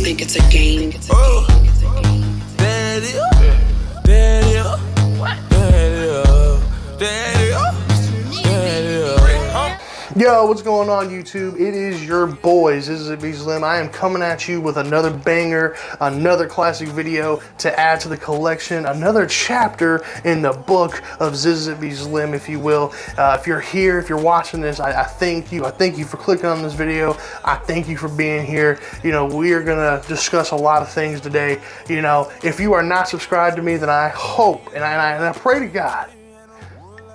think it's a game. Oh, there it is. There it is. There it is. There it is. There it is. Yo, what's going on YouTube? It is your boy Zississipizlim. I am coming at you with another banger, another classic video to add to the collection, another chapter in the book of Zississipizlim, if you will. If you're here, if you're watching this, I thank you. I thank you for clicking on this video. I thank you for being here. You know, we are gonna discuss a lot of things today. You know, if you are not subscribed to me, then I hope and I pray to God,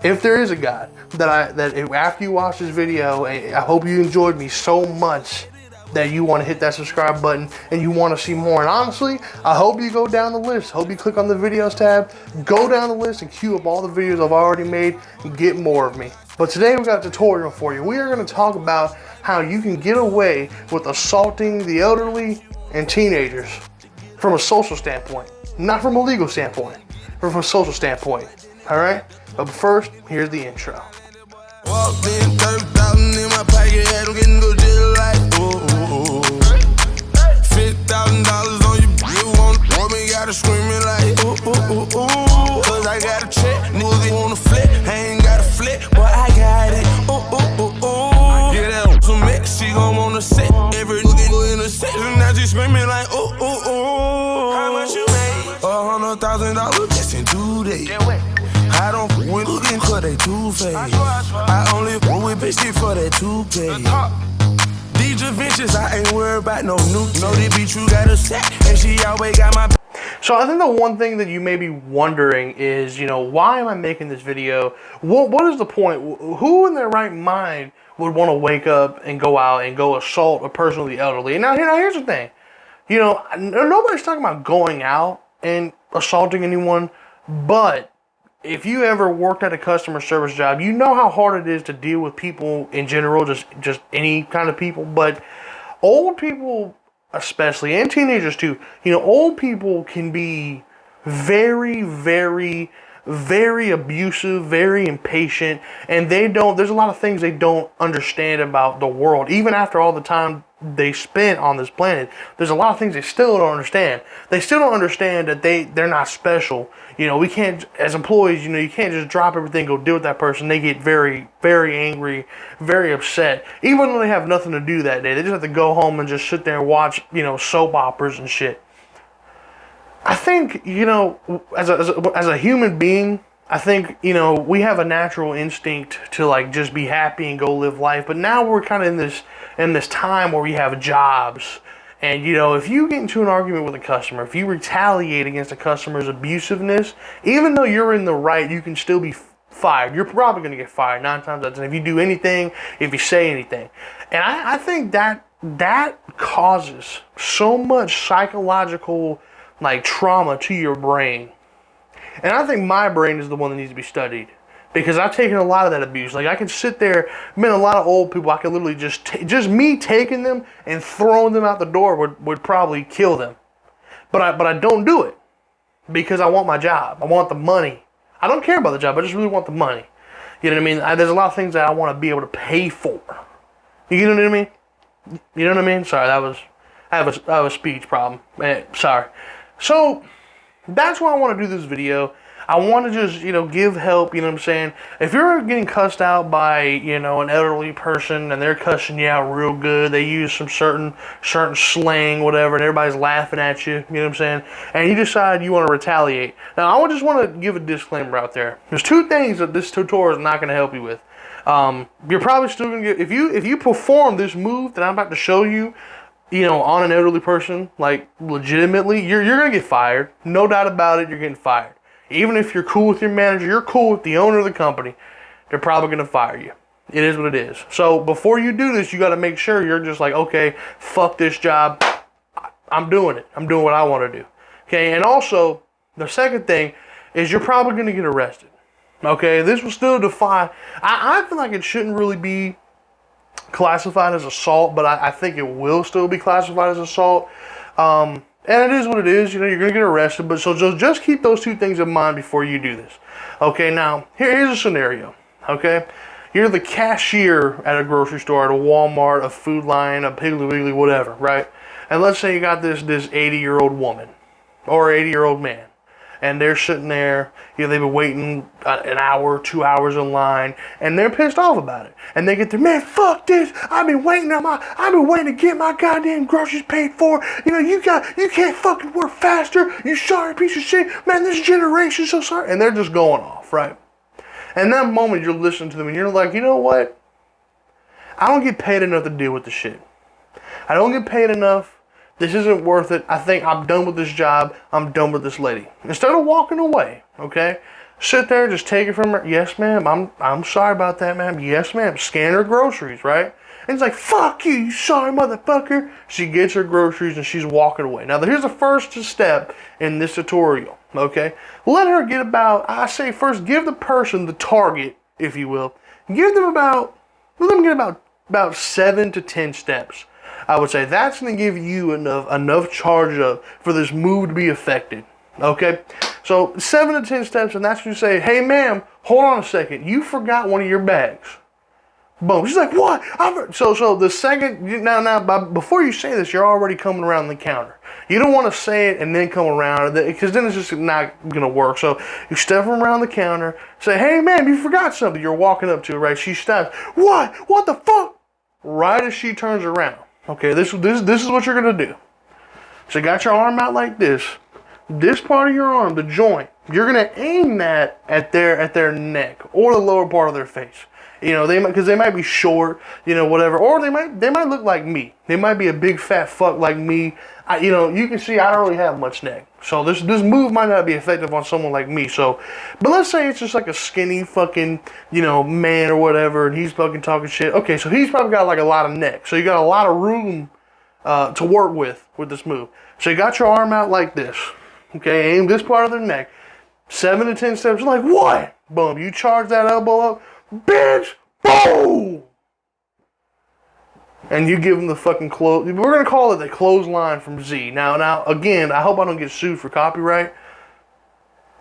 if there is a God, that after you watch this video, I hope you enjoyed me so much that you want to hit that subscribe button and you want to see more. And honestly, I hope you go down the list. Hope you click on the videos tab, go down the list and queue up all the videos I've already made and get more of me. But today we got a tutorial for you. We are going to talk about how you can get away with assaulting the elderly and teenagers from a social standpoint, not from a legal standpoint, but from a social standpoint. All right? But first, here's the intro. Walked in, 30,000 in my pocket, had them getting go jail like, ooh. $50,000 on you want me, gotta screaming like, ooh. Cause I got a check, niggas wanna flip, I ain't got a flip, but I got it, ooh. Yeah, that some mix, she gon' wanna set, every nigga in the section, now she screaming like, ooh. How much you made? $100,000 just in 2 days. I don't with looking cause they two-faced. I only with bitches for that 2K. These adventures, I ain't worried about no new. Know they be true, got a set, and she always got my. So I think the one thing that you may be wondering is, you know, why am I making this video? What is the point? Who in their right mind would want to wake up and go out and go assault a person of the elderly? And now here's the thing. You know, nobody's talking about going out and assaulting anyone, but if you ever worked at a customer service job, you know how hard it is to deal with people in general, just any kind of people. But old people especially, and teenagers too, you know, old people can be very, very, very abusive, very impatient, and there's a lot of things they don't understand about the world. Even after all the time they spent on this planet, there's a lot of things they still don't understand. They still don't understand that they're not special. You know, we can't, as employees, you know, you can't just drop everything, go deal with that person. They get very, very angry, very upset, even though they have nothing to do that day. They just have to go home and just sit there and watch, you know, soap operas and shit. I think, you know, as a human being, I think, you know, we have a natural instinct to like just be happy and go live life. But now we're kind of in this time where we have jobs. And, you know, if you get into an argument with a customer, if you retaliate against a customer's abusiveness, even though you're in the right, you can still be fired. You're probably going to get fired 9 times out of 10 if you do anything, if you say anything. And I think that causes so much psychological, like, trauma to your brain. And I think my brain is the one that needs to be studied, because I've taken a lot of that abuse. Like, I can sit there, a lot of old people, I could literally just me taking them and throwing them out the door would probably kill them. But I don't do it because I want my job. I want the money. I don't care about the job. I just really want the money. You know what I mean? There's a lot of things that I want to be able to pay for. You know what I mean? You know what I mean? Sorry, I have a speech problem. Sorry. So that's why I want to do this video. I want to just, you know, give help, you know what I'm saying? If you're getting cussed out by, you know, an elderly person and they're cussing you out real good, they use some certain slang, whatever, and everybody's laughing at you, you know what I'm saying? And you decide you want to retaliate. Now, I just want to give a disclaimer out there. There's 2 things that this tutorial is not going to help you with. You're probably still going to get, if you perform this move that I'm about to show you, you know, on an elderly person, like legitimately, you're going to get fired. No doubt about it, you're getting fired. Even if you're cool with your manager, you're cool with the owner of the company, they're probably going to fire you. It is what it is. So before you do this, you got to make sure you're just like, okay, fuck this job. I'm doing it. I'm doing what I want to do. Okay, and also, the second thing is you're probably going to get arrested. Okay, this will still defy, I feel like it shouldn't really be classified as assault, but I think it will still be classified as assault. And it is what it is. You know, you're going to get arrested. But so just keep those 2 things in mind before you do this. Okay, now, here's a scenario. Okay, You're the cashier at a grocery store, at a Walmart, a Food Lion, a Piggly Wiggly, whatever, right? And let's say you got this 80-year-old woman or 80-year-old man, and they're sitting there, they've been waiting an hour, 2 hours in line, and they're pissed off about it. And they get there, man, fuck this. I've been waiting to get my goddamn groceries paid for. You can't fucking work faster. You sorry piece of shit. Man, this generation's so sorry. And they're just going off, right? And that moment you're listening to them and you're like, you know what? I don't get paid enough to deal with this shit. I don't get paid enough. This isn't worth it. I think I'm done with this job. I'm done with this lady. Instead of walking away, okay? Sit there, just take it from her. Yes, ma'am. I'm sorry about that, ma'am. Yes, ma'am. Scan her groceries, right? And it's like, fuck you, you sorry motherfucker. She gets her groceries and she's walking away. Now, here's the first step in this tutorial, okay? Let her get first give the person the target, if you will. Let them get about 7 to 10 steps. I would say that's going to give you enough charge up for this move to be effective. Okay? So 7 to 10 steps, and that's when you say, hey ma'am, hold on a second. You forgot one of your bags. Boom. She's like, what? So the second, before you say this, you're already coming around the counter. You don't want to say it and then come around, because then it's just not going to work. So you step around the counter, say, hey ma'am, you forgot something. You're walking up to her, right? She stops. What? What the fuck? Right as she turns around. Okay, this is what you're going to do. So you got your arm out like this. This part of your arm, the joint, you're going to aim that at their neck or the lower part of their face. Because they might be short, whatever. Or they might look like me. They might be a big fat fuck like me. You can see I don't really have much neck. So this move might not be effective on someone like me. But let's say it's just like a skinny fucking, man or whatever, and he's fucking talking shit. Okay, so he's probably got like a lot of neck. So you got a lot of room to work with this move. So you got your arm out like this. Okay, aim this part of their neck. 7 to 10 steps. Like, what? Boom, you charge that elbow up. Bitch! Boom! And you give them the fucking close. We're going to call it the clothesline from Z. Now, again, I hope I don't get sued for copyright.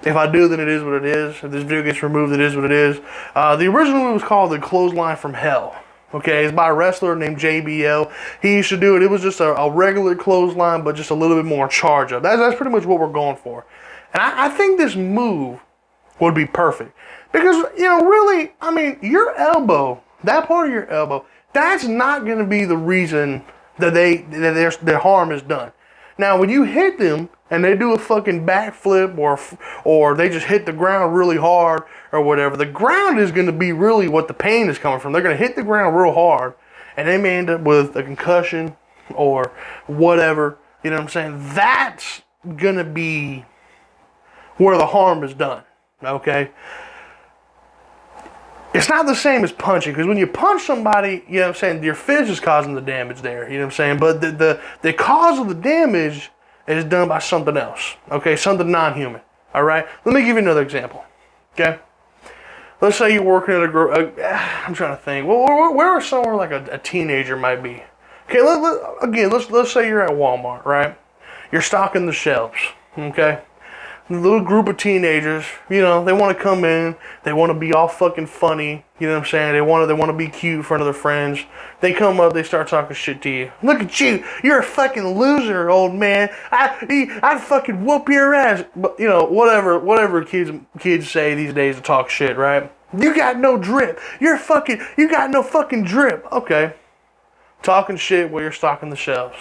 If I do, then it is what it is. If this video gets removed, it is what it is. The original move was called the clothesline from hell. Okay, it's by a wrestler named JBL. He used to do it. It was just a regular clothesline, but just a little bit more charge up. That's pretty much what we're going for. And I think this move would be perfect. Because, really, your elbow, that part of your elbow, that's not going to be the reason that their harm is done. Now, when you hit them and they do a fucking backflip or they just hit the ground really hard or whatever, the ground is going to be really what the pain is coming from. They're going to hit the ground real hard and they may end up with a concussion or whatever. You know what I'm saying? That's going to be where the harm is done. Okay? It's not the same as punching, because when you punch somebody, you know what I'm saying, your fist is causing the damage there, you know what I'm saying? But the cause of the damage is done by something else, okay? Something non-human, all right? Let me give you another example, okay? Let's say you're working at I'm trying to think. Well, where somewhere like a teenager might be? Okay, let's say you're at Walmart, right? You're stocking the shelves, okay? A little group of teenagers, they want to come in, they want to be all fucking funny, you know what I'm saying? They want to be cute in front of their friends. They come up, they start talking shit to you. Look at you, you're a fucking loser, old man. I'd fucking whoop your ass. But whatever kids say these days to talk shit, right? You got no drip. You got no fucking drip. Okay. Talking shit while you're stocking the shelves.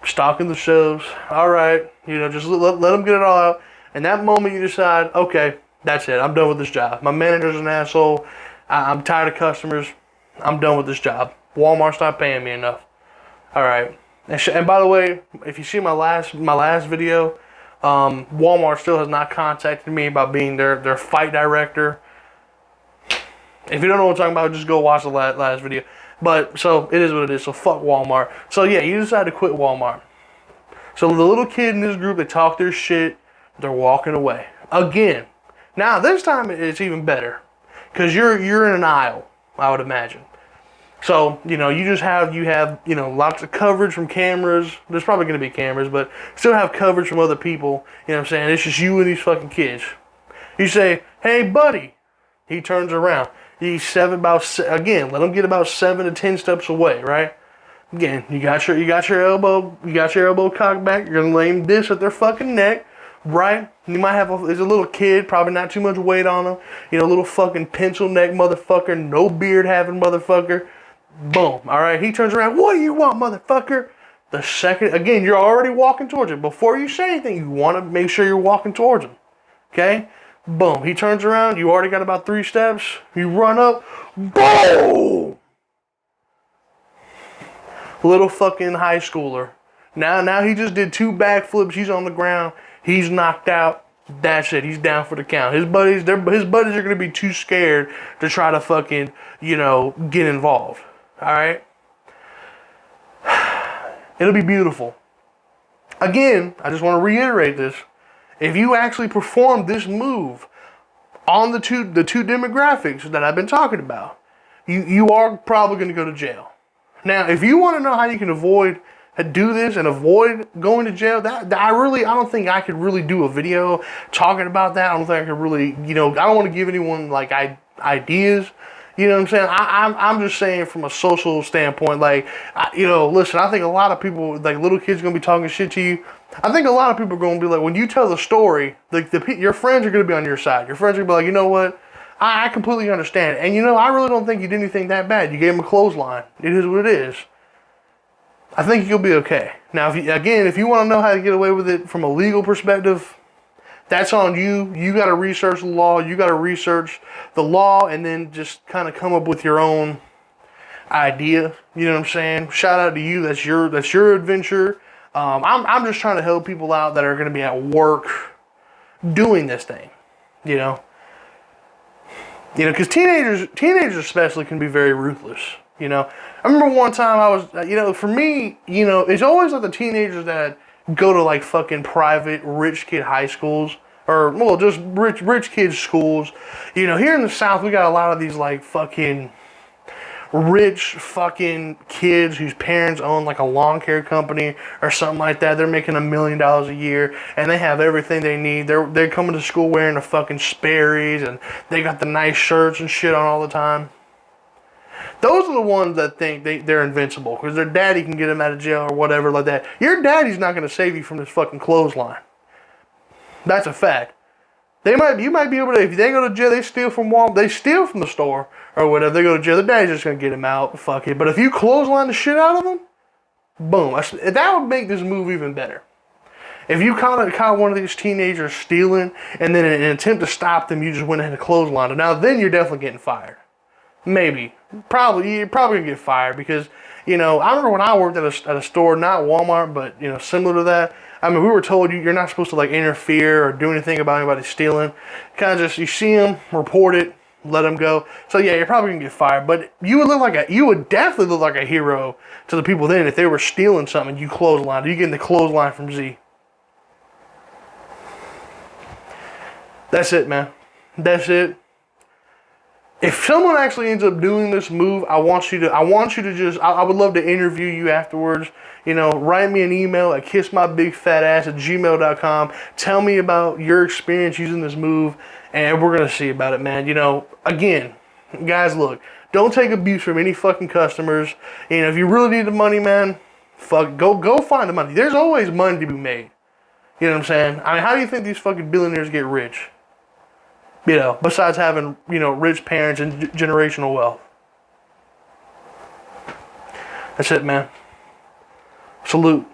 Stocking the shelves. All right. Just let them get it all out. And that moment you decide, okay, that's it. I'm done with this job. My manager's an asshole. I'm tired of customers. I'm done with this job. Walmart's not paying me enough. All right. And by the way, if you see my last video, Walmart still has not contacted me about being their fight director. If you don't know what I'm talking about, just go watch the last video. But, so, it is what it is. So, fuck Walmart. So, yeah, you decide to quit Walmart. So, the little kid in this group, they talk their shit. They're walking away. Again. Now, this time, it's even better. Because you're in an aisle, I would imagine. So, you have lots of coverage from cameras. There's probably going to be cameras, but still have coverage from other people. You know what I'm saying? It's just you and these fucking kids. You say, hey, buddy. He turns around. He's again, let him get about 7 to 10 steps away, right? Again, you got your elbow cocked back. You're gonna lay him this at their fucking neck, right? You might have there's a little kid, probably not too much weight on him. You know, little fucking pencil neck motherfucker, no beard having motherfucker. Boom. All right, he turns around. What do you want, motherfucker? The second, again, you're already walking towards him. Before you say anything, you want to make sure you're walking towards him. Okay? Boom. He turns around. You already got about 3 steps. You run up. Boom! Little fucking high schooler. Now he just did 2 backflips. He's on the ground. He's knocked out. That's it. He's down for the count. His buddies are going to be too scared to try to fucking, get involved. All right? It'll be beautiful. Again, I just want to reiterate this. If you actually perform this move on the two demographics that I've been talking about, you are probably going to go to jail. Now, if you want to know how you can do this and avoid going to jail, I don't think I could really do a video talking about that. I don't think I could really, I don't want to give anyone like ideas. You know what I'm saying? I'm just saying from a social standpoint, listen, I think a lot of people, like little kids are going to be talking shit to you. I think a lot of people are going to be like, when you tell the story, your friends are going to be on your side. Your friends are going to be like, you know what? I completely understand. And I really don't think you did anything that bad. You gave him a clothesline. It is what it is. I think you'll be okay. Now, if you want to know how to get away with it from a legal perspective, that's on you. You got to research the law. You got to research the law and then just kind of come up with your own idea. You know what I'm saying? Shout out to you. That's your adventure. I'm just trying to help people out that are going to be at work doing this thing. Because teenagers especially can be very ruthless. I remember one time I was, for me, it's always like the teenagers that go to like fucking private rich kid high schools or just rich kids schools. Here in the South we got a lot of these like fucking rich fucking kids whose parents own like a lawn care company or something like that. They're making $1 million a year and they have everything they need. They're coming to school wearing the fucking Sperry's and they got the nice shirts and shit on all the time. Those are the ones that think they're invincible because their daddy can get them out of jail or whatever like that. Your daddy's not going to save you from this fucking clothesline. That's a fact. You might be able to, if they go to jail, they steal from the store or whatever. They go to jail, the daddy's just going to get them out. Fuck it. But if you clothesline the shit out of them, boom. That would make this move even better. If you caught one of these teenagers stealing and then in an attempt to stop them, you just went ahead and clotheslined them. Now then you're definitely getting fired. Maybe. You're probably going to get fired because, I remember when I worked at a store, not Walmart, but, similar to that. I mean, we were told you're not supposed to, like, interfere or do anything about anybody stealing. Kind of just, you see them, report it, let them go. So, yeah, you're probably going to get fired. But you would definitely look like a hero to the people then if they were stealing something and you clotheslined. You getting the clothesline from Z. That's it, man. That's it. If someone actually ends up doing this move, I would love to interview you afterwards. Write me an email at kissmybigfatass@gmail.com. Tell me about your experience using this move, and we're going to see about it, man. Again, guys, look, don't take abuse from any fucking customers. If you really need the money, man, go find the money. There's always money to be made. You know what I'm saying? I mean, how do you think these fucking billionaires get rich? Besides having, rich parents and generational wealth. That's it, man. Salute.